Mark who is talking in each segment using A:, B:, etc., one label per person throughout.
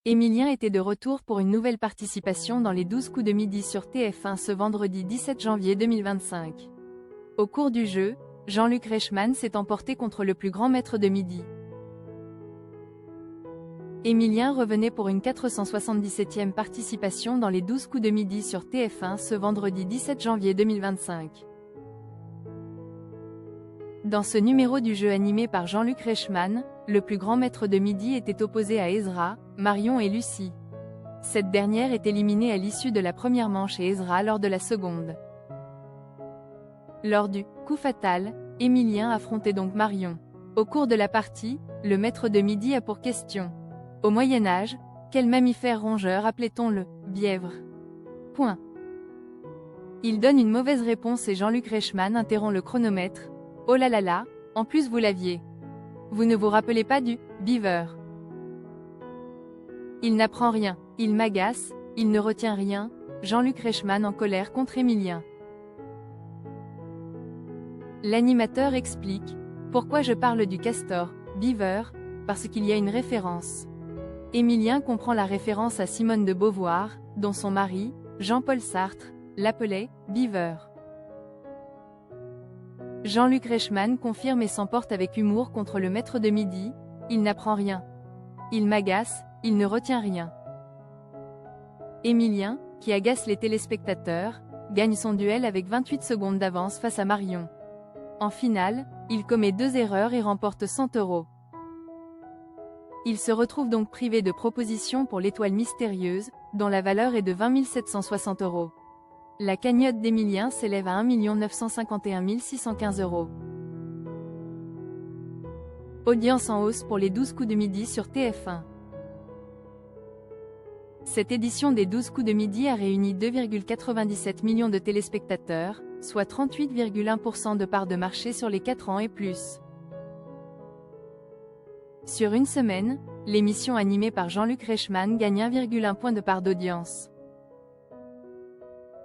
A: Émilien était de retour pour une nouvelle participation dans les 12 coups de midi sur TF1 ce vendredi 17 janvier 2025. Au cours du jeu, Jean-Luc Reichmann s'est emporté contre le plus grand maître de midi. Émilien revenait pour une 477e participation dans les 12 coups de midi sur TF1 ce vendredi 17 janvier 2025. Dans ce numéro du jeu animé par Jean-Luc Reichmann, le plus grand maître de midi était opposé à Ezra, Marion et Lucie. Cette dernière est éliminée à l'issue de la première manche et Ezra lors de la seconde. Lors du coup fatal, Émilien affrontait donc Marion. Au cours de la partie, le maître de midi a pour question: au Moyen-Âge, quel mammifère rongeur appelait-on le bièvre? Point. Il donne une mauvaise réponse et Jean-Luc Reichmann interrompt le chronomètre. Oh là là là, en plus vous l'aviez. Vous ne vous rappelez pas du beaver? Il n'apprend rien, il m'agace, il ne retient rien. Jean-Luc Reichmann en colère contre Émilien. L'animateur explique: pourquoi je parle du castor, beaver, parce qu'il y a une référence. Émilien comprend la référence à Simone de Beauvoir, dont son mari, Jean-Paul Sartre, l'appelait beaver. Jean-Luc Reichmann confirme et s'emporte avec humour contre le maître de midi: il n'apprend rien. Il m'agace, il ne retient rien. Émilien, qui agace les téléspectateurs, gagne son duel avec 28 secondes d'avance face à Marion. En finale, il commet 2 erreurs et remporte 100 €. Il se retrouve donc privé de propositions pour l'étoile mystérieuse, dont la valeur est de 20 760 €. La cagnotte d'Émilien s'élève à 1 951 615 €. Audience en hausse pour les 12 coups de midi sur TF1. Cette édition des 12 coups de midi a réuni 2,97 millions de téléspectateurs, soit 38,1% de part de marché sur les 4 ans et plus. Sur une semaine, l'émission animée par Jean-Luc Reichmann gagne 1,1 point de part d'audience.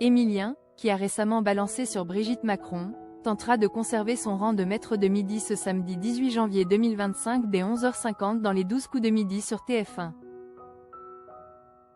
A: Émilien, qui a récemment balancé sur Brigitte Macron, tentera de conserver son rang de maître de midi ce samedi 18 janvier 2025 dès 11h50 dans les 12 coups de midi sur TF1.